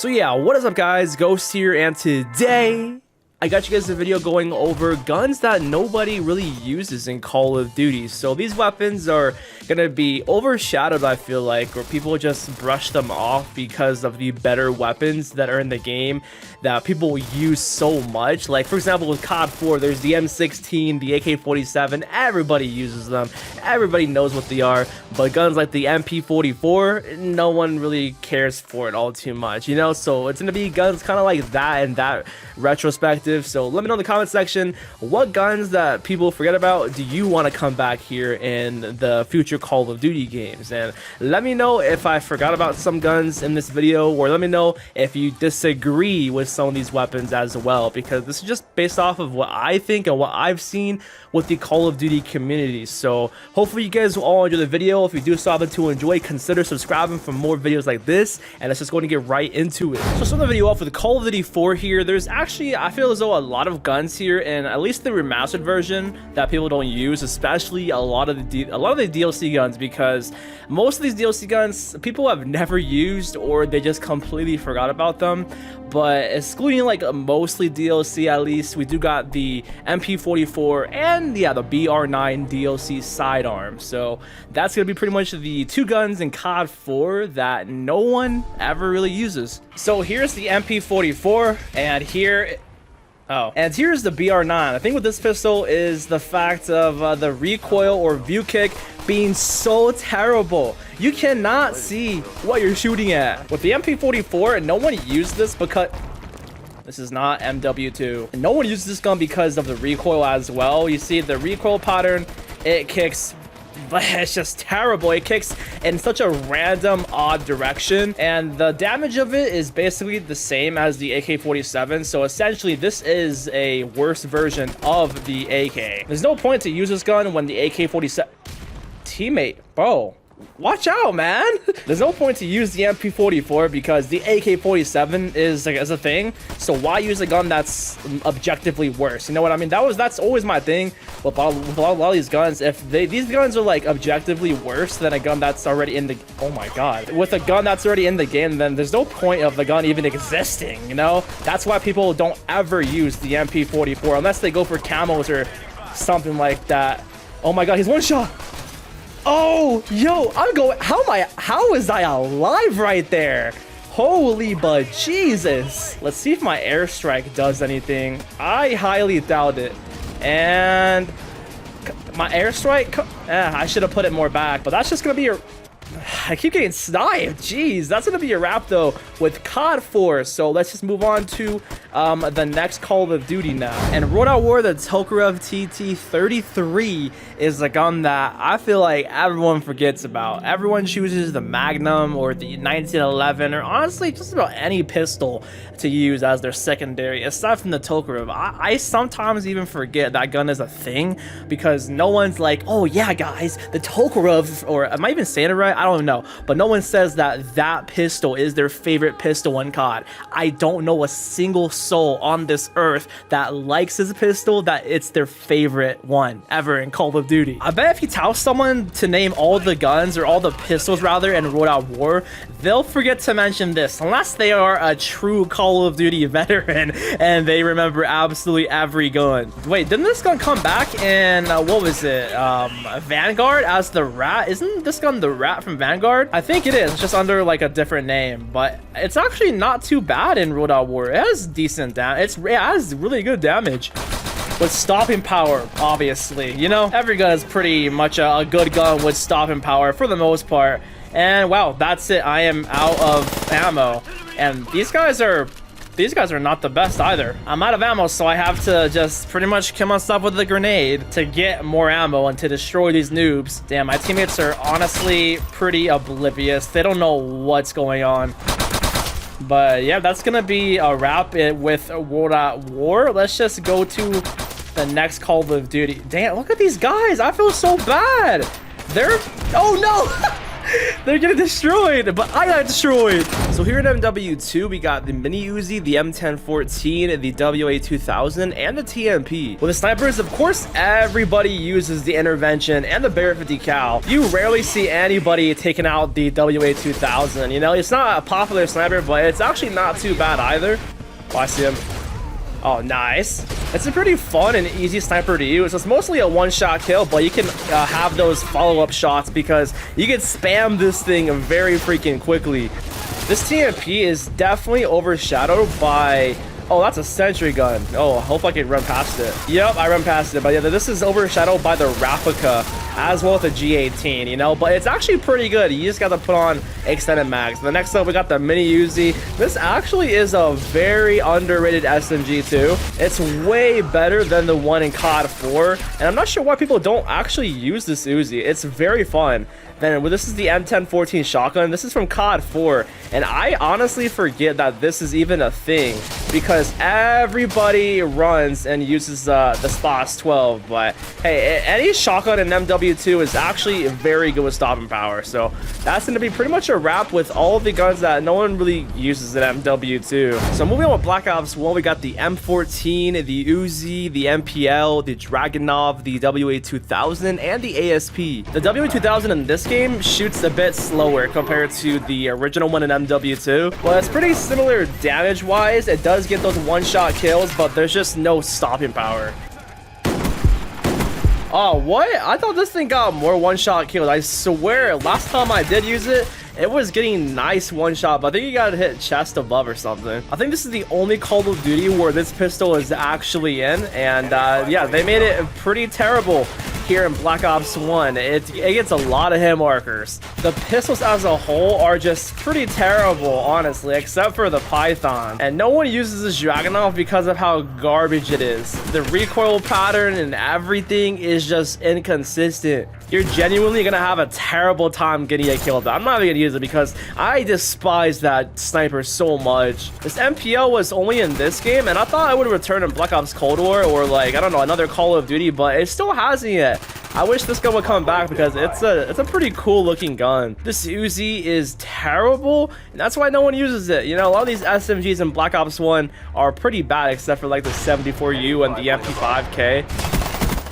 So yeah, what is up guys, Ghost here, and today I got you guys a video going over guns that nobody really uses in Call of Duty. So these weapons are gonna be overshadowed, I feel like, or people just brush them off because of the better weapons that are in the game that people use so much. Like for example with COD 4, there's the M16, the AK-47, everybody uses them, everybody knows what they are, but guns like the MP44, no one really cares for it all too much, you know? So it's gonna be guns kind of like that and that retrospective. So let me know in the comment section what guns that people forget about do you want to come back here in the future Call of Duty games, and let me know if I forgot about some guns in this video, or let me know if you disagree with some of these weapons as well, because this is just based off of what I think and what I've seen with the Call of Duty community. So hopefully you guys will all enjoy the video. If you do so happen to enjoy, consider subscribing for more videos like this, and let's just going to get right into it. So start the video off with Call of Duty 4 here. There's actually, I feel as though a lot of guns here, and at least the remastered version that people don't use, especially a lot of the DLC guns, because most of these DLC guns people have never used or they just completely forgot about them. But excluding like mostly DLC, at least we do got the MP44 and yeah, the BR9 DLC sidearm. So that's gonna be pretty much the two guns in COD 4 that no one ever really uses. So here's the MP44, and and here's the BR9. I think with this pistol is the fact of the recoil or view kick being so terrible. You cannot see what you're shooting at. With the MP44, no one used this because this is not MW2. And no one uses this gun because of the recoil as well. You see the recoil pattern, it kicks, but it's just terrible. It kicks in such a random, odd direction, and the damage of it is basically the same as the AK-47. So essentially, this is a worse version of the AK. There's no point to use this gun when the AK-47 teammate, bro. Watch out, man. There's no point to use the MP44 because the AK-47 is like as a thing. So why use a gun that's objectively worse? You know what I mean? That's always my thing with a lot of these guns. If these guns are like objectively worse than a gun that's already in the, oh my god, with a gun that's already in the game, then there's no point of the gun even existing. You know, that's why people don't ever use the MP44 unless they go for camos or something like that. Oh my god, he's one shot. Oh, yo, I'm going, how is I alive right there? Holy but Jesus. Let's see if my airstrike does anything. I highly doubt it. And my airstrike, I should have put it more back, but that's just gonna be your, I keep getting sniped. Jeez, that's gonna be a wrap though with COD 4. So let's just move on to the next Call of Duty now. And World at War, the Tokarev TT-33 is a gun that I feel like everyone forgets about. Everyone chooses the Magnum or the 1911 or honestly just about any pistol to use as their secondary, aside from the Tokarev. I sometimes even forget that gun is a thing because no one's like, oh yeah guys, the Tokarev, or am I even saying it right? I don't know, but no one says that that pistol is their favorite pistol in COD. I don't know a single soul on this earth that likes this pistol that it's their favorite one ever in Call of Duty. I bet if you tell someone to name all the guns, or all the pistols rather, in World at War, they'll forget to mention this unless they are a true Call of Duty veteran and they remember absolutely every gun. Wait, didn't this gun come back in what was it, Vanguard as the Rat? Isn't this gun the Rat from Vanguard? I think it is, just under like a different name, but it's actually not too bad in World at War. It has decent damage. It has really good damage with stopping power, obviously. You know, every gun is pretty much a good gun with stopping power for the most part. And wow, that's it. I am out of ammo, and these guys are not the best either. I'm out of ammo, so I have to just pretty much kill myself with a grenade to get more ammo and to destroy these noobs. Damn, my teammates are honestly pretty oblivious. They don't know what's going on. But yeah, that's gonna be a wrap with World at War. Let's just go to the next Call of Duty. Damn, look at these guys. I feel so bad. They're, oh no. They're getting destroyed, but I got destroyed. So here at MW2, we got the Mini Uzi, the M1014, the WA2000, and the TMP. With the snipers, of course, everybody uses the intervention and the Bear 50 cal. You rarely see anybody taking out the WA2000. You know, it's not a popular sniper, but it's actually not too bad either. Oh, I see him. Oh, nice. It's a pretty fun and easy sniper to use. It's mostly a one-shot kill, but you can have those follow-up shots because you can spam this thing very freaking quickly. This TMP is definitely overshadowed by... Oh, that's a sentry gun. Oh, I hope I can run past it. Yep, I run past it. But yeah, this is overshadowed by the replica as well as the G18, you know? But it's actually pretty good. You just got to put on extended mags. The next up, we got the Mini Uzi. This actually is a very underrated SMG too. It's way better than the one in COD 4. And I'm not sure why people don't actually use this Uzi. It's very fun. Then this is the M1014 shotgun. This is from COD 4, and I honestly forget that this is even a thing because everybody runs and uses the SPOS 12. But hey, any shotgun in MW2 is actually very good with stopping power. So that's going to be pretty much a wrap with all of the guns that no one really uses in MW2. So moving on with Black Ops 1, we got the M14, the Uzi, the MPL, the Dragunov, the WA2000, and the ASP. The WA2000 in this game shoots a bit slower compared to the original one in MW2. Well, it's pretty similar damage wise. It does get those one-shot kills, but there's just no stopping power. Oh, what? I thought this thing got more one-shot kills. I swear, last time I did use it, it was getting nice one-shot, but I think you gotta hit chest above or something. I think this is the only Call of Duty where this pistol is actually in, and yeah, they made it pretty terrible here in Black Ops 1. It gets a lot of hit markers. The pistols as a whole are just pretty terrible, honestly, except for the Python. And no one uses this Dragunov because of how garbage it is. The recoil pattern and everything is just inconsistent. You're genuinely gonna have a terrible time getting a kill. I'm not even gonna use it because I despise that sniper so much. This MPL was only in this game, and I thought I would return in Black Ops Cold War or, like, I don't know, another Call of Duty, but it still hasn't yet. I wish this gun would come back because it's a pretty cool looking gun. This Uzi is terrible, and that's why no one uses it. You know, a lot of these SMGs in Black Ops 1 are pretty bad, except for like the 74U and the MP5K.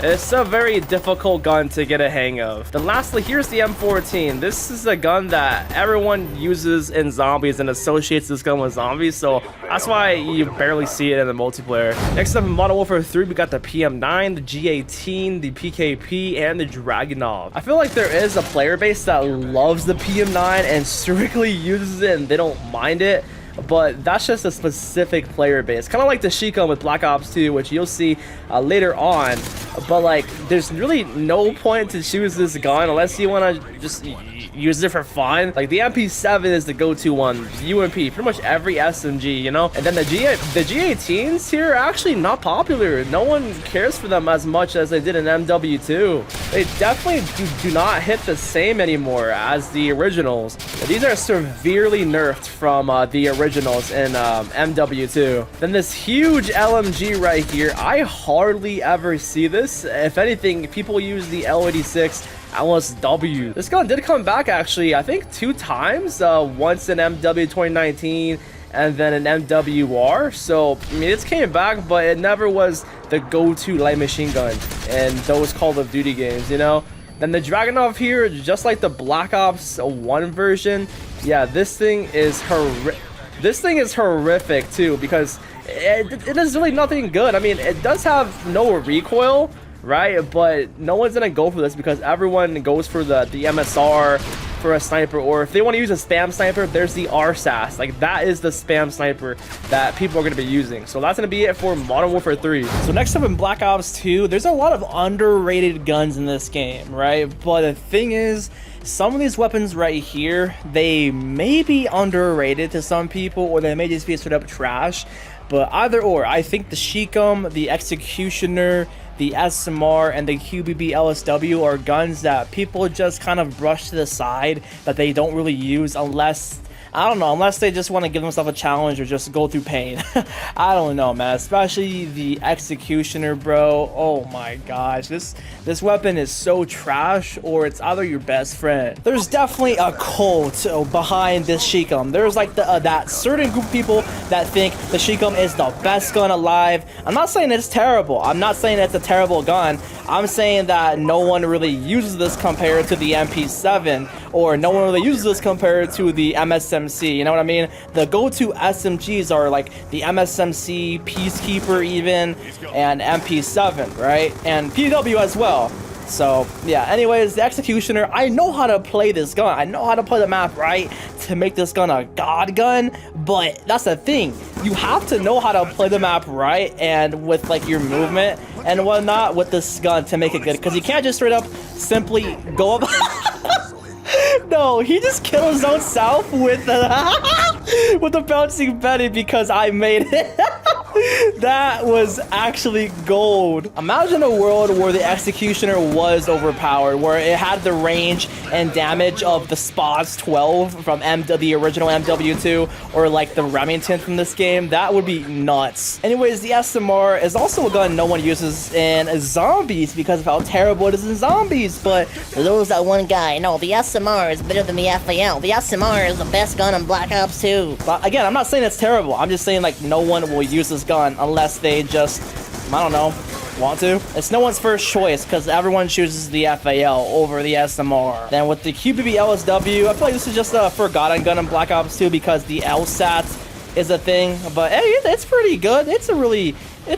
It's a very difficult gun to get a hang of. Then lastly, here's the M14. This is a gun that everyone uses in zombies and associates this gun with zombies, so that's why you barely see it in the multiplayer. Next up in Modern Warfare 3, we got the PM9, the G18, the PKP, and the Dragunov. I feel like there is a player base that loves the PM9 and strictly uses it and they don't mind it. But that's just a specific player base, kind of like the Shikon with Black Ops 2, which you'll see later on. But like, there's really no point to choose this gun unless you want to just use it for fun. Like the MP7 is the go-to one, UMP, pretty much every SMG, you know. And then the G18s here are actually not popular. No one cares for them as much as they did in MW2. They definitely do not hit the same anymore as the originals. These are severely nerfed from the originals in MW2. Then this huge LMG right here, I hardly ever see this. If anything, people use the L86 LSW. This gun did come back actually, I think 2 times. Once in MW 2019 and then an MWR. So I mean, it's came back, but it never was the go-to light machine gun in those Call of Duty games, you know. Then the Dragunov here, just like the Black Ops 1 version, yeah, this thing is horrific too, because it is really nothing good. I mean, it does have no recoil, right? But no one's gonna go for this because everyone goes for the MSR for a sniper, or if they want to use a spam sniper, there's the RSAS. Like, that is the spam sniper that people are going to be using. So that's going to be it for Modern Warfare 3. So next up in Black Ops 2, there's a lot of underrated guns in this game, right? But the thing is, some of these weapons right here, they may be underrated to some people, or they may just be straight up trash. But either or, I think the Shikon, the Executioner, the SMR, and the QBB LSW are guns that people just kind of brush to the side, that they don't really use unless I don't know, unless they just want to give themselves a challenge or just go through pain. I don't know, man. Especially the Executioner, bro. Oh my gosh, this weapon is so trash, or it's either your best friend. There's definitely a cult behind this Shikum. There's like that certain group of people that think the Shikum is the best gun alive. I'm not saying it's terrible. I'm not saying it's a terrible gun. I'm saying that no one really uses this compared to the MP7, or no one really uses this compared to the MSMC. You know what I mean? The go-to SMGs are like the MSMC, Peacekeeper even, and MP7, right? And PW as well. So yeah, anyways, the Executioner, I know how to play this gun. I know how to play the map right to make this gun a god gun, but that's the thing. You have to know how to play the map right and with like your movement and whatnot with this gun to make it good, because you can't just straight up simply go up. No, he just killed his own self with the with the bouncing Betty because I made it. That was actually gold. Imagine a world where the Executioner was overpowered, where it had the range and damage of the Spaz 12 from the original MW2, or like the Remington from this game. That would be nuts. Anyways, the SMR is also a gun no one uses in zombies because of how terrible it is in zombies. But for those that one guy, no, the SMR is better than the FAL. The SMR is the best gun in Black Ops 2. But again, I'm not saying it's terrible. I'm just saying like no one will use this gun unless they just, I don't know, want to. It's no one's first choice because everyone chooses the FAL over the SMR. Then with the QBB LSW, I feel like this is just a forgotten gun in Black Ops 2 because the LSAT is a thing. But hey, it's pretty good. It's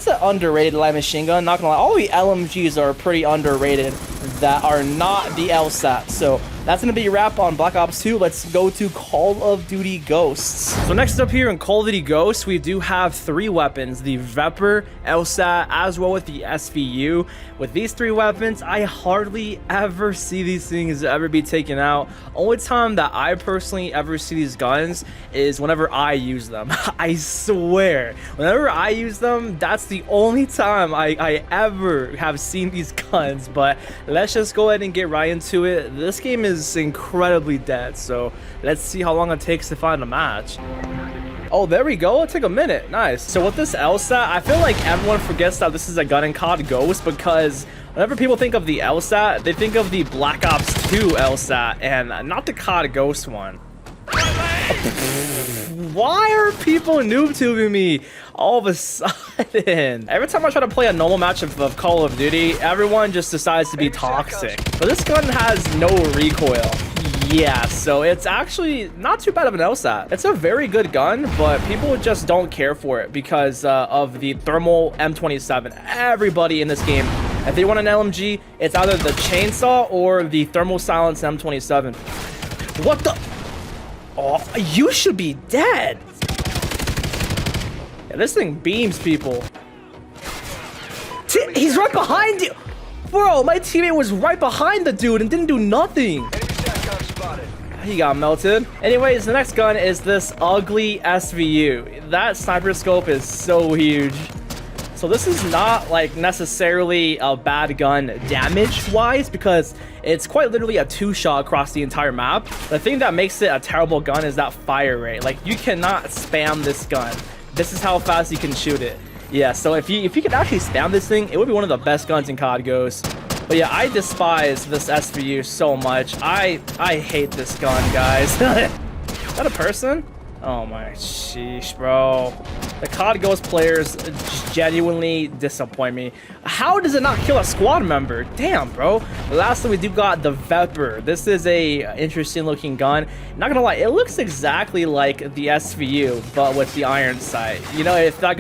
an underrated light machine gun, not gonna lie. All the LMGs are pretty underrated that are not the LSAT. So that's gonna be a wrap on Black Ops 2. Let's go to Call of Duty Ghosts. So next up here in Call of Duty Ghosts, we do have 3 weapons: the Viper, LSAT, as well with the SVU. With these 3 weapons, I hardly ever see these things ever be taken out. Only time that I personally ever see these guns is whenever I use them. I swear, whenever I use them, that's the only time I ever have seen these guns. But let's just go ahead and get right into it. This game is incredibly dead, so let's see how long it takes to find a match. Oh, there we go. It took a minute. Nice. So with this LSAT, I feel like everyone forgets that this is a gun in COD Ghost, because whenever people think of the LSAT, they think of the Black Ops 2 LSAT and not the COD Ghost one. Why are people noob tubing me all of a sudden? Every time I try to play a normal match of Call of Duty, everyone just decides to be toxic. But this gun has no recoil. Yeah, so it's actually not too bad of an LSAT. It's a very good gun, but people just don't care for it because of the thermal M27. Everybody in this game, if they want an LMG, it's either the chainsaw or the thermal silence M27. What the? Oh, you should be dead. Yeah, this thing beams people. He's right behind you. Bro, my teammate was right behind the dude and didn't do nothing. He got melted. Anyways, the next gun is this ugly SVU. That sniper scope is so huge. So this is not like necessarily a bad gun damage-wise, because it's quite literally a 2-shot across the entire map. The thing that makes it a terrible gun is that fire rate. Like, you cannot spam this gun. This is how fast you can shoot it. Yeah, so if you could actually spam this thing, it would be one of the best guns in COD Ghost. But yeah, I despise this SVU so much. I hate this gun, guys. Is that a person? Oh my sheesh, bro. The COD Ghost players genuinely disappoint me. How does it not kill a squad member? Damn, bro. Lastly, we do got the Viper. This is a interesting looking gun. Not gonna lie, it looks exactly like the SVU, but with the iron sight. You know, if I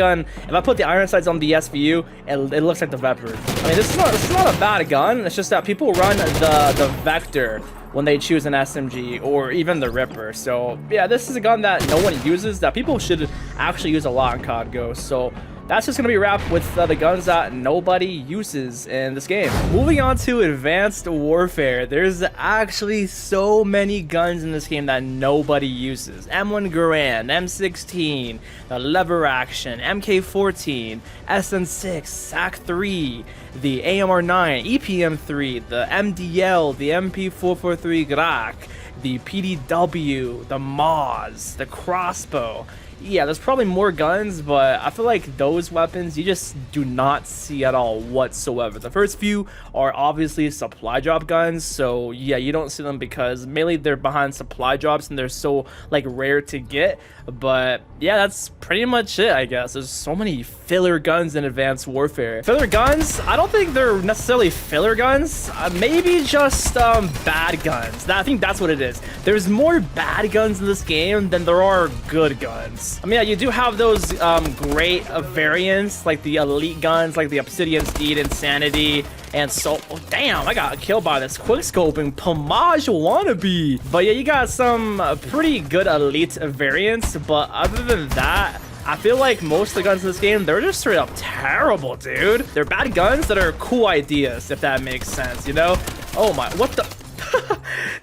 put the iron sights on the SVU, it looks like the Viper. I mean, this is not a bad gun. It's just that people run the Vector when they choose an SMG or even the Ripper. So yeah, this is a gun that no one uses, that people should actually use a lot in COD Ghost. So that's just gonna be a wrap with the guns that nobody uses in this game. Moving on to Advanced Warfare, there's actually so many guns in this game that nobody uses. M1 Garand, M16, the lever action, MK14, SN6, SAC-3, the AMR9, EPM3, the MDL, the MP443 Grak, the PDW, the Moz, the crossbow. Yeah, there's probably more guns, but I feel like those weapons you just do not see at all whatsoever. The first few are obviously supply drop guns, so yeah, you don't see them because mainly they're behind supply drops and they're so like rare to get. But yeah, that's pretty much it, I guess. There's so many filler guns in Advanced Warfare. Filler guns, I don't think they're necessarily filler guns, maybe just bad guns. I think that's what it is. There's more bad guns in this game than there are good guns. I mean, yeah, you do have those great variants, like the elite guns, like the Obsidian Steed, Insanity, and so... Oh, damn, I got killed by this quickscoping Pomage wannabe. But yeah, you got some pretty good elite variants, but other than that, I feel like most of the guns in this game, they're just straight up terrible, dude. They're bad guns that are cool ideas, if that makes sense, you know? Oh my, what the...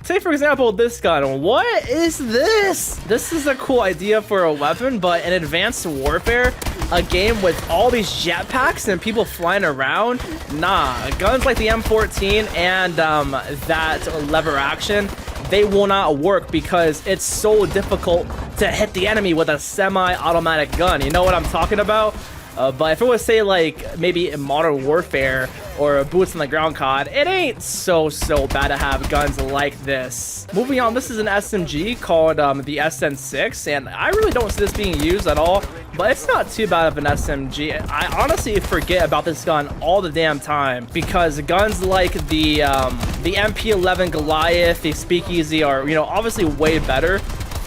Take for example this gun. What is this? This is a cool idea for a weapon, but in Advanced Warfare, a game with all these jetpacks and people flying around, nah. Guns like the M14 and that lever action, they will not work because it's so difficult to hit the enemy with a semi-automatic gun. You know what I'm talking about? But if it was, say, like, maybe in Modern Warfare or Boots on the Ground COD, it ain't so bad to have guns like this. Moving on, this is an SMG called the SN6, and I really don't see this being used at all, but it's not too bad of an SMG. I honestly forget about this gun all the damn time, because guns like the MP11 Goliath, the Speakeasy are, you know, obviously way better.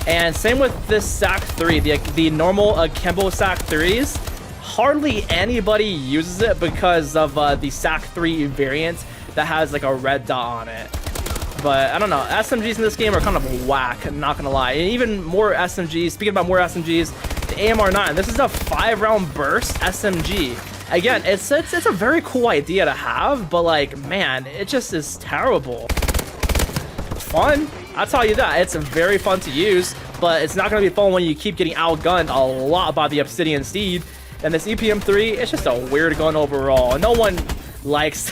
And same with this SAC-3, the normal Akimbo SAC-3s. Hardly anybody uses it because of the SAC-3 variant that has like a red dot on it. But I don't know, SMGs in this game are kind of whack, not gonna lie. And even more SMGs, speaking about more SMGs, the AMR9, this is a 5-round burst SMG. Again, it's a very cool idea to have, but like, man, it just is terrible. Fun, I'll tell you that. It's very fun to use, but it's not gonna be fun when you keep getting outgunned a lot by the Obsidian Steed. And this EPM3, it's just a weird gun overall. No one likes...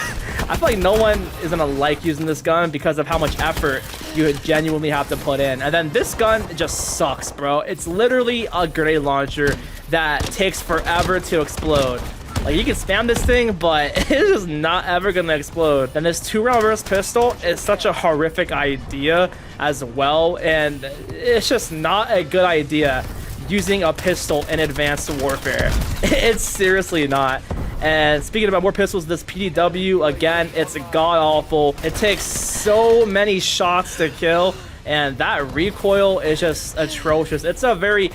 I feel like no one is gonna like using this gun because of how much effort you genuinely have to put in. And then this gun just sucks, bro. It's literally a grenade launcher that takes forever to explode. Like, you can spam this thing, but it's just not ever gonna explode. And this 2-round burst pistol is such a horrific idea as well. And it's just not a good idea using a pistol in Advanced Warfare. It's seriously not. And speaking about more pistols, this PDW, again, it's god-awful. It takes so many shots to kill, and that recoil is just atrocious. It's a very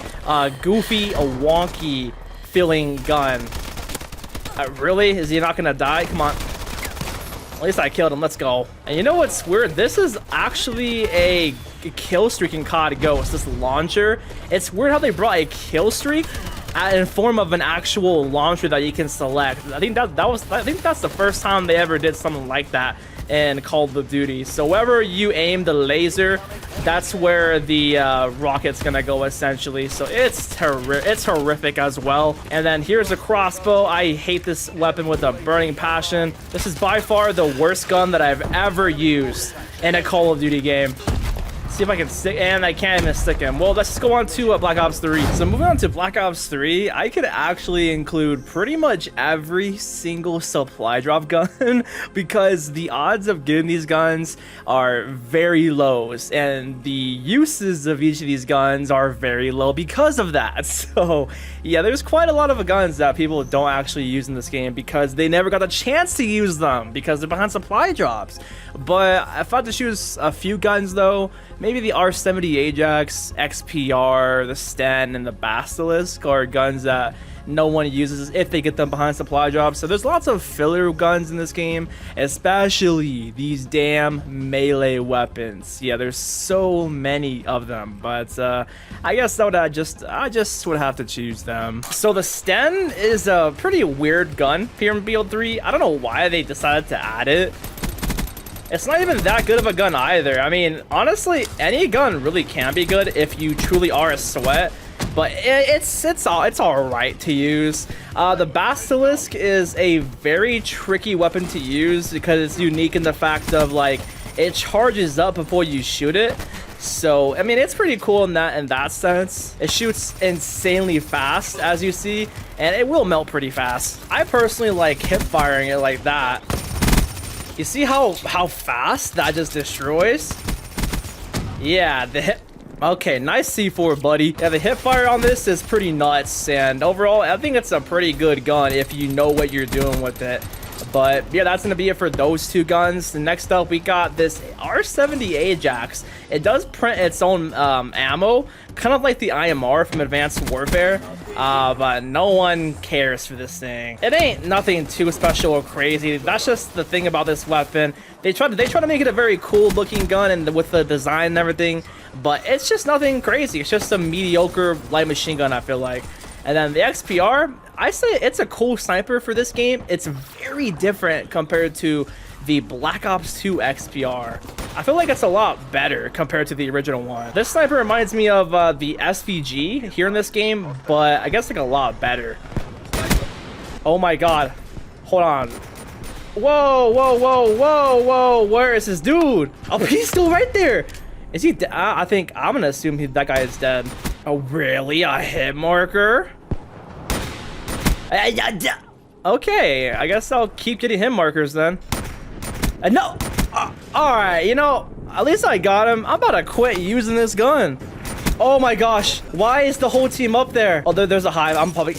goofy, wonky feeling gun. Really? Is he not gonna die? Come on. At least I killed him. Let's go. And you know what's weird? This is actually a kill streak in COD Ghost, this launcher. It's weird how they brought a kill streak in form of an actual launcher that you can select. I think that's the first time they ever did something like that in Call of Duty. So wherever you aim the laser, that's where the rocket's gonna go essentially. So it's horrific as well. And then here's a crossbow. I hate this weapon with a burning passion. This is by far the worst gun that I've ever used in a Call of Duty game. See if I can stick, and I can't even stick him. Well, let's just go on to Black Ops 3. So moving on to Black Ops 3, I could actually include pretty much every single supply drop gun because the odds of getting these guns are very low, and the uses of each of these guns are very low because of that. So yeah, there's quite a lot of guns that people don't actually use in this game because they never got a chance to use them because they're behind supply drops. But if I had to choose a few guns though, maybe the R70 Ajax, XPR, the Sten, and the Basilisk are guns that no one uses if they get them behind supply drops. So there's lots of filler guns in this game, especially these damn melee weapons. Yeah, there's so many of them, but I guess that would I just would have to choose them. So the Sten is a pretty weird gun here in BO3. I don't know why they decided to add it. It's not even that good of a gun either. I mean, honestly, any gun really can be good if you truly are a sweat, but it's all right to use. The Basilisk is a very tricky weapon to use because it's unique in the fact of like it charges up before you shoot it. So I mean, it's pretty cool in that sense. It shoots insanely fast, as you see, and it will melt pretty fast. I personally like hip firing it like that. You see how fast that just destroys? Yeah, the hip. Okay, nice C4, buddy. Yeah, the hip fire on this is pretty nuts, and overall, I think it's a pretty good gun if you know what you're doing with it. But yeah, that's gonna be it for those two guns. The next up, we got this R70 Ajax. It does print its own ammo, kind of like the IMR from Advanced Warfare, but no one cares for this thing. It ain't nothing too special or crazy. That's just the thing about this weapon. They try to make it a very cool looking gun and with the design and everything, but it's just nothing crazy. It's just a mediocre light machine gun, I feel like. And then the XPR, I say it's a cool sniper for this game. It's very different compared to the Black Ops 2 XPR. I feel like it's a lot better compared to the original one. This sniper reminds me of the SVG here in this game, but I guess like a lot better. Oh my god. Hold on. Whoa, whoa, whoa, whoa, whoa. Where is this dude? Oh, he's still right there. Is he dead? I think I'm gonna assume that guy is dead. Oh, really? A hit marker? Okay, I guess I'll keep getting hit markers then. No! Alright, you know, at least I got him. I'm about to quit using this gun. Oh my gosh, why is the whole team up there? Oh, there's a hive. I'm probably...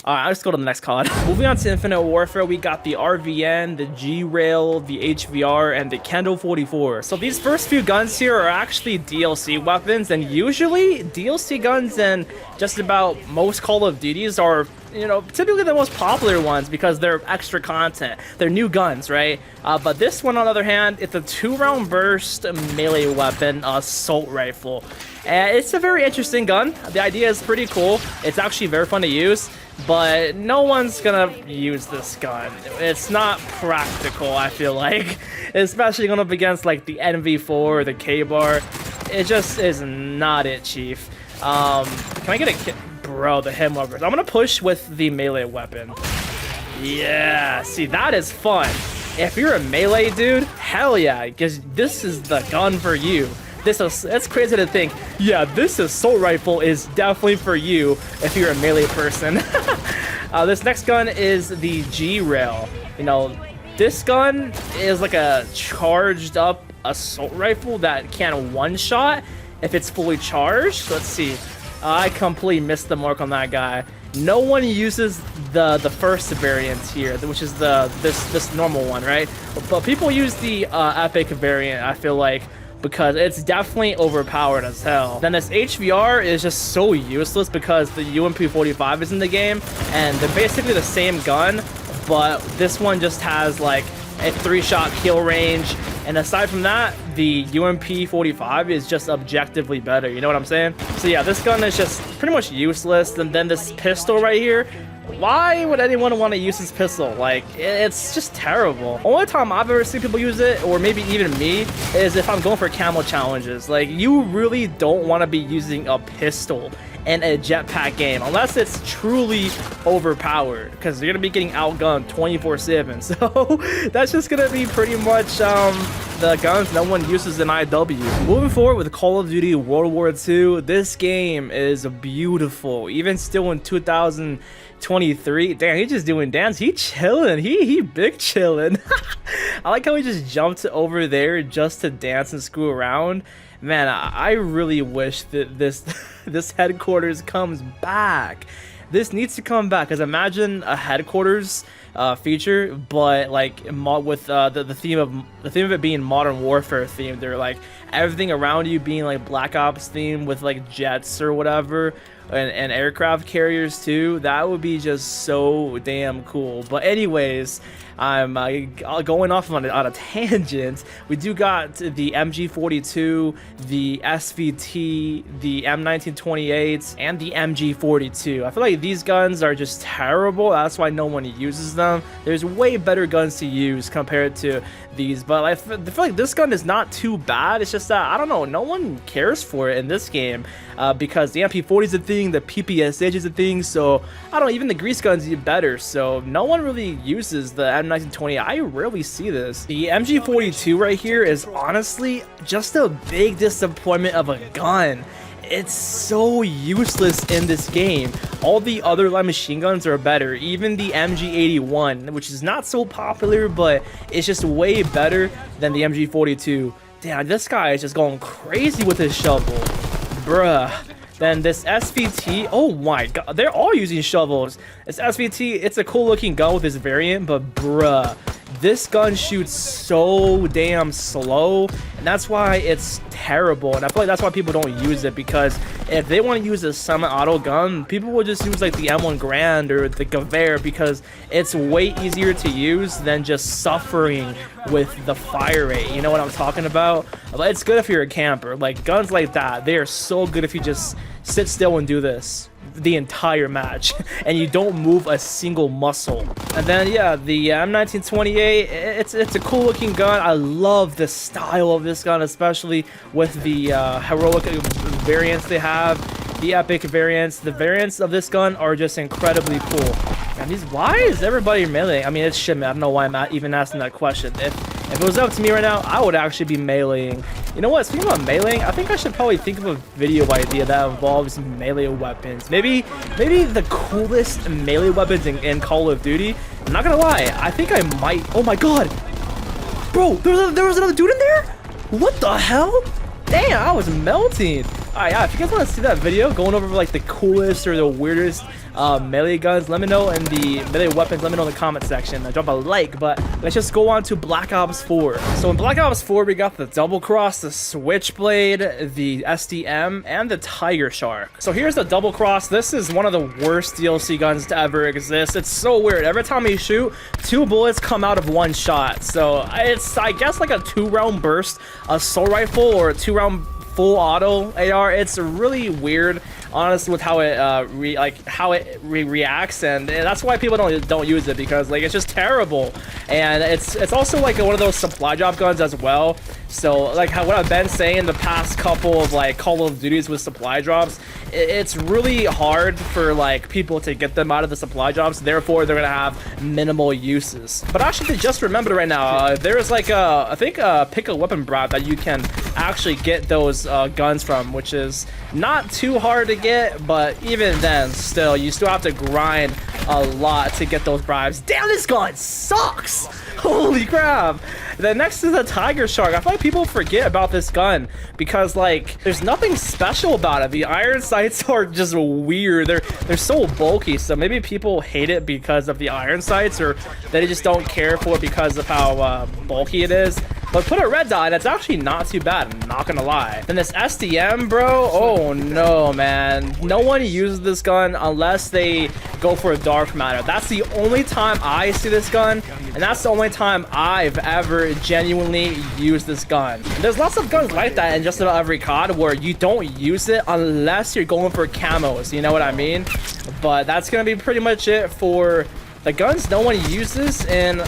Alright, let's go to the next COD. Moving on to Infinite Warfare, we got the RVN, the G-Rail, the HVR, and the Kendo 44. So these first few guns here are actually DLC weapons, and usually DLC guns and just about most Call of Duties are, you know, typically the most popular ones because they're extra content. They're new guns, right? But this one, on the other hand, it's a 2-round burst melee weapon, assault rifle. And it's a very interesting gun. The idea is pretty cool. It's actually very fun to use, but no one's gonna use this gun. It's not practical, I feel like, especially going up against like the NV4 or the K-Bar. It just is not it, chief. Can I get a kit? Bro, the hit markers. I'm gonna push with the melee weapon. Yeah, see, that is fun. If you're a melee dude, hell yeah, because this is the gun for you. It's crazy to think, yeah, this assault rifle is definitely for you if you're a melee person. This next gun is the G-Rail. You know, this gun is like a charged up assault rifle that can one-shot if it's fully charged. Let's see. I completely missed the mark on that guy. No one uses the first variant here, which is this normal one, right? But people use the epic variant, I feel like, because it's definitely overpowered as hell. Then this HVR is just so useless because the UMP-45 is in the game, and they're basically the same gun, but this one just has like a 3-shot kill range, and aside from that, the UMP-45 is just objectively better, you know what I'm saying? So yeah, this gun is just pretty much useless. And then this pistol right here, why would anyone want to use this pistol? Like, it's just terrible. Only time I've ever seen people use it, or maybe even me, is if I'm going for camo challenges. Like, you really don't want to be using a pistol in a jetpack game unless it's truly overpowered, because you're gonna be getting outgunned 24/7. So that's just gonna be pretty much the guns no one uses in IW. Moving forward with Call of Duty World War II, this game is beautiful, even still in 2023. Damn, he's just doing dance. He chilling. He big chilling. I like how he just jumped over there just to dance and screw around. Man, I really wish that this headquarters comes back. This needs to come back, because imagine a headquarters feature, but like with the theme of it being Modern Warfare themed. They're like everything around you being like Black Ops themed with like jets or whatever, and aircraft carriers too. That would be just so damn cool. But anyways, I'm going off on a tangent. We do got the MG42, the SVT, the M1928, and the MG42. I feel like like these guns are just terrible. That's why no one uses them. There's way better guns to use compared to these, but I feel like this gun is not too bad. It's just that, I don't know, no one cares for it in this game because the MP40 is a thing, the PPSH is a thing, so I don't know, even the grease guns are better, so no one really uses the M1920. I rarely see this. The MG42 right here is honestly just a big disappointment of a gun. It's so useless in this game. All the other light machine guns are better. Even the MG81, which is not so popular, but it's just way better than the MG42. Damn, this guy is just going crazy with his shovel. Bruh. Then this SVT, oh my god, they're all using shovels. This SVT, it's a cool looking gun with this variant, but bruh, this gun shoots so damn slow, and that's why it's terrible. And I feel like that's why people don't use it, because if they want to use a semi-auto gun, people will just use like the M1 Grand or the Gewehr, because it's way easier to use than just suffering with the fire rate. You know what I'm talking about? But it's good if you're a camper. Like guns like that, they are so good if you just sit still and do this the entire match and you don't move a single muscle. And then yeah, the M1928, it's a cool looking gun. I love the style of this gun, especially with the heroic variants they have, the epic variants. The variants of this gun are just incredibly cool. And why is everybody melee? I mean, it's shit, man. I don't know why I'm even asking that question. If it was up to me right now, I would actually be meleeing. You know what? Speaking about meleeing, I think I should probably think of a video idea that involves melee weapons. Maybe the coolest melee weapons in Call of Duty. I'm not gonna lie, I think I might. Oh my god, bro! There was another dude in there. What the hell? Damn, I was melting. Alright, yeah, if you guys want to see that video going over like the coolest or the weirdest melee guns, let me know, in the melee weapons, let me know in the comment section. Drop a like, but let's just go on to Black Ops 4. So in Black Ops 4, we got the Double Cross, the Switchblade, the SDM, and the Tiger Shark. So here's the Double Cross. This is one of the worst DLC guns to ever exist. It's so weird. Every time you shoot, 2 bullets come out of 1 shot. So it's, I guess, like a 2-round burst assault rifle or a 2-round full auto AR. It's really weird, honestly, with how it reacts, and that's why people don't use it, because like it's just terrible. And it's also like one of those supply drop guns as well. So like what I've been saying the past couple of like Call of Duties with supply drops, it's really hard for like people to get them out of the supply drops, therefore they're gonna have minimal uses. But actually, just remembered right now, there is like I think a pick a weapon brat that you can actually get those guns from, which is not too hard to get, but even then, still, you still have to grind a lot to get those bribes. Damn, this gun sucks! Holy crap! Then next is the Tiger Shark. I feel like people forget about this gun because like there's nothing special about it. The iron sights are just weird. They're so bulky, so maybe people hate it because of the iron sights, or they just don't care for it because of how bulky it is. But put a red dot, and it's actually not too bad, I'm not gonna lie. Then this SDM, bro, oh no, man. No one uses this gun unless they go for a dark matter. That's the only time I see this gun, and that's the only time I've ever genuinely used this gun. And there's lots of guns like that in just about every COD where you don't use it unless you're going for camos, you know what I mean? But that's gonna be pretty much it for the guns no one uses in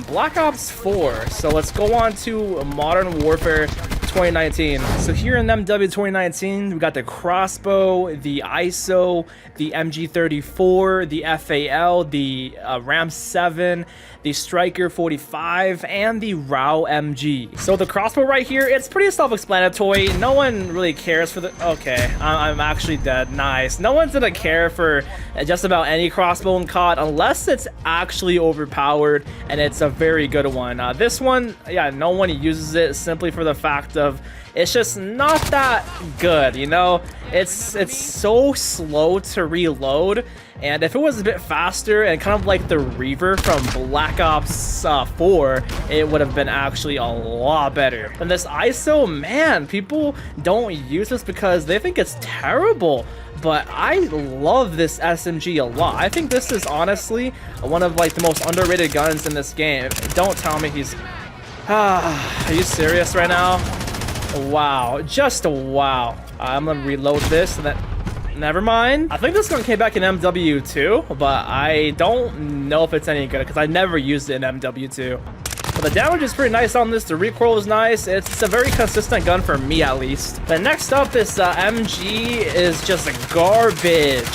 Black Ops 4. So let's go on to Modern Warfare 2019. So here in MW 2019, we got the crossbow, the ISO, the MG34, the FAL, the Ram 7, the Striker 45, and the RAW MG. So the crossbow right here, it's pretty self-explanatory. No one really cares for the... Okay, I'm actually dead. Nice. No one's gonna care for just about any crossbow in COD unless it's actually overpowered, and it's a very good one. This one, yeah, no one uses it simply for the fact of it's just not that good, you know? It's so slow to reload, and if it was a bit faster and kind of like the Reaver from Black Ops 4, it would have been actually a lot better. And this ISO, man, people don't use this because they think it's terrible, but I love this SMG a lot. I think this is honestly one of like the most underrated guns in this game. Don't tell me he's... Are you serious right now? Wow, just wow. I'm gonna reload this and then... never mind. I think this gun came back in MW2, but I don't know if it's any good because I never used it in MW2. But the damage is pretty nice on this. The recoil is nice. It's a very consistent gun for me, at least. But next up, this MG is just garbage.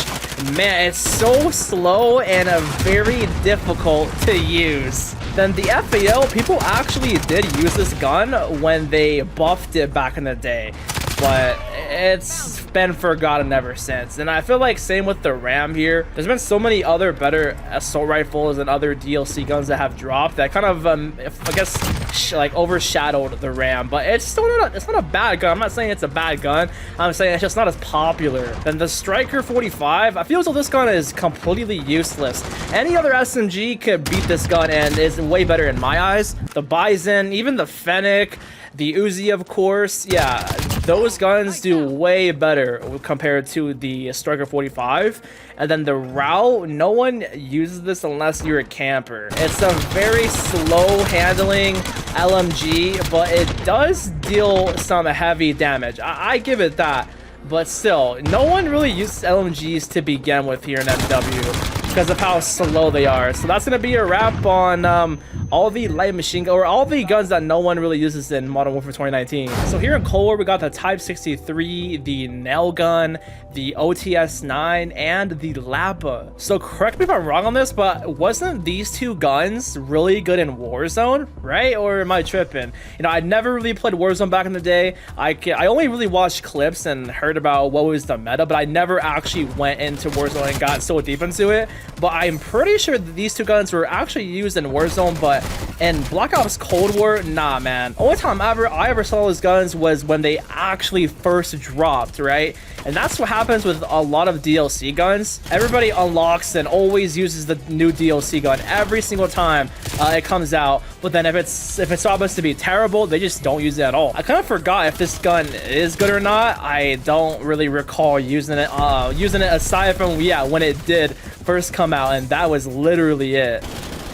Man, it's so slow and very difficult to use. Then the FAL, people actually did use this gun when they buffed it back in the day, but it's been forgotten ever since. And I feel like same with the RAM here. There's been so many other better assault rifles and other DLC guns that have dropped that kind of I guess like overshadowed the RAM, but it's still not a bad gun. I'm not saying it's a bad gun. I'm saying it's just not as popular. Then the Striker 45, I feel as though this gun is completely useless. Any other SMG could beat this gun and is way better in my eyes. The Bison, even the Fennec, the Uzi, of course, yeah, those guns do way better compared to the Striker 45. And then the Rao, no one uses this unless you're a camper. It's a very slow handling LMG, but it does deal some heavy damage. I give it that, but still, no one really uses LMGs to begin with here in MW because of how slow they are. So that's gonna be a wrap on all the light machine gun, or all the guns that no one really uses in Modern Warfare 2019. So here in Cold War, we got the Type 63, the nail gun, the OTS-9, and the Lapa. So correct me if I'm wrong on this, but wasn't these two guns really good in Warzone, right? Or am I tripping? You know, I never really played Warzone back in the day. I only really watched clips and heard about what was the meta, but I never actually went into Warzone and got so deep into it. But I'm pretty sure that these two guns were actually used in Warzone, but in Black Ops Cold War, nah, man. Only time I ever saw those guns was when they actually first dropped, right? And that's what happens with a lot of DLC guns. Everybody unlocks and always uses the new DLC gun every single time it comes out. But then if it happens to be terrible, they just don't use it at all. I kind of forgot if this gun is good or not. I don't really recall using it aside from, yeah, when it did first come out, and that was literally it.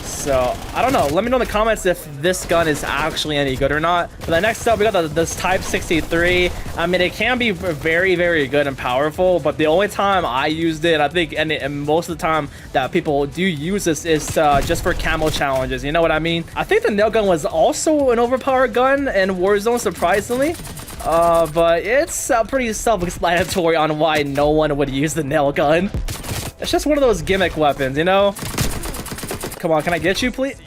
So I don't know, let me know in the comments if this gun is actually any good or not. But then next up, we got this Type 63. I mean, it can be very, very good and powerful, but the only time I used it, I think, and most of the time that people do use this, is just for camo challenges, you know what I mean? I think the nail gun was also an overpowered gun in Warzone, surprisingly. But it's pretty self-explanatory on why no one would use the nail gun. It's just one of those gimmick weapons, you know? Come on, can I get you, please?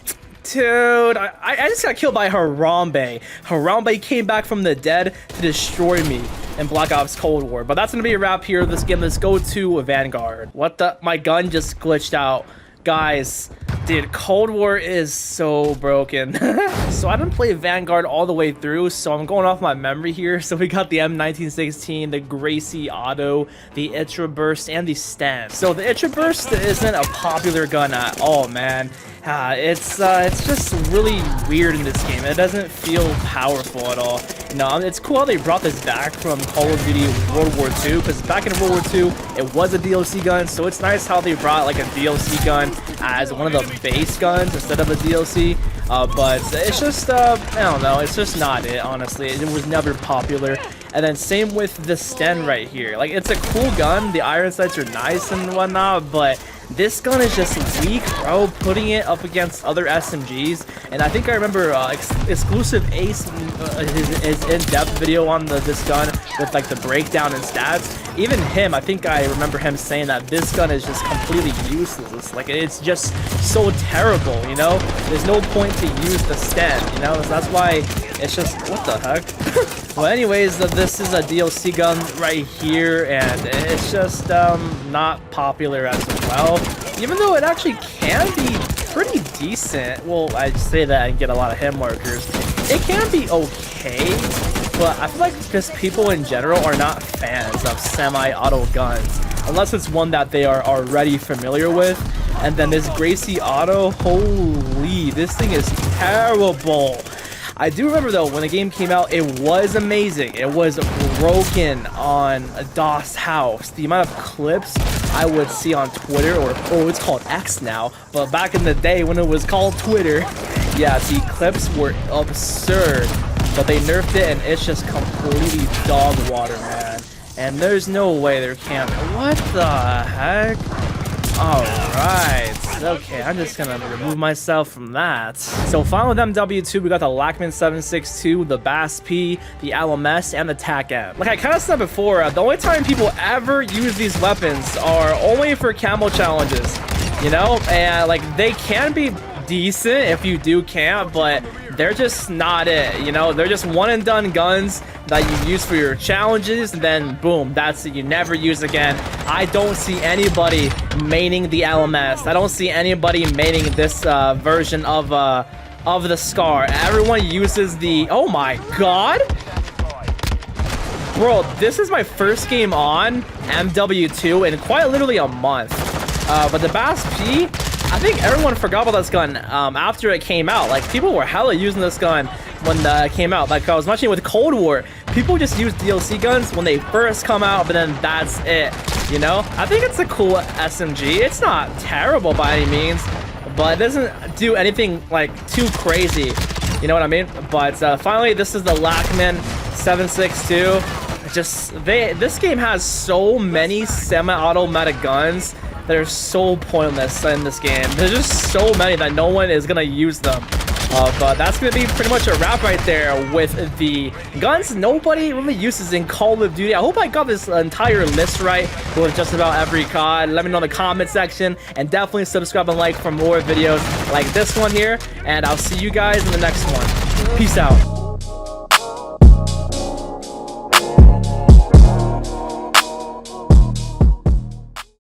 Dude, I just got killed by Harambe. Harambe came back from the dead to destroy me in Black Ops Cold War. But that's going to be a wrap here of this game. Let's go to Vanguard. What the? My gun just glitched out. Guys, dude, Cold War is so broken. So I didn't play Vanguard all the way through, so I'm going off my memory here. So we got the M1916, the Gracie Auto, the Itra Burst, and the Sten. So the Itra Burst isn't a popular gun at all, man. It's just really weird in this game. It doesn't feel powerful at all. You know, it's cool how they brought this back from Call of Duty World War II, because back in World War II, it was a DLC gun, so it's nice how they brought like a DLC gun as one of the base guns instead of a DLC. But it's just, I don't know, it's just not it, honestly. It was never popular. And then same with the Sten right here. Like, it's a cool gun, the iron sights are nice and whatnot, but this gun is just weak, bro, putting it up against other SMGs. And I think I remember Exclusive Ace, his in-depth video on this gun with like the breakdown and stats. Even him, I think I remember him saying that this gun is just completely useless. Like, it's just so terrible, you know? There's no point to use the Sten, you know? So that's why it's just, what the heck? Well, anyways, this is a DLC gun right here, and it's just not popular as well. Even though it actually can be pretty decent. Well, I say that and get a lot of hit markers. It can be okay, but I feel like just people in general are not fans of semi-auto guns, unless it's one that they are already familiar with. And then this Gracie Auto, holy, this thing is terrible. I do remember though, when the game came out, it was amazing. It was broken on DOS House. The amount of clips I would see on Twitter, or oh, it's called X now, but back in the day when it was called Twitter, yeah, the clips were absurd. But they nerfed it and it's just completely dog water, man. And there's no way they're camping. What the heck? Alright. Okay, I'm just gonna remove myself from that. So final with MW2, we got the Lachman 762, the Bass P, the LMS, and the TAC M. Like I kind of said before, the only time people ever use these weapons are only for camo challenges. You know? And like they can be decent if you do camp, but they're just not it, you know? They're just one and done guns that you use for your challenges, and then boom, that's it. You never use again. I don't see anybody maining the LMS. I don't see anybody maining this version of the SCAR. Everyone uses the, oh my god, bro, this is my first game on MW2 in quite literally a month. But the Bass P, I think everyone forgot about this gun after it came out. Like, people were hella using this gun when it came out. Like, I was watching with Cold War, people just use DLC guns when they first come out, but then that's it, you know? I think it's a cool SMG. It's not terrible by any means, but it doesn't do anything, like, too crazy. You know what I mean? But finally, this is the Lachman 762. This game has so many semi-automatic guns that are so pointless in this game. There's just so many that no one is gonna use them. But that's gonna be pretty much a wrap right there with the guns nobody really uses in Call of Duty. I hope I got this entire list right with just about every COD. Let me know in the comment section, and definitely subscribe and like for more videos like this one here. And I'll see you guys in the next one. Peace out.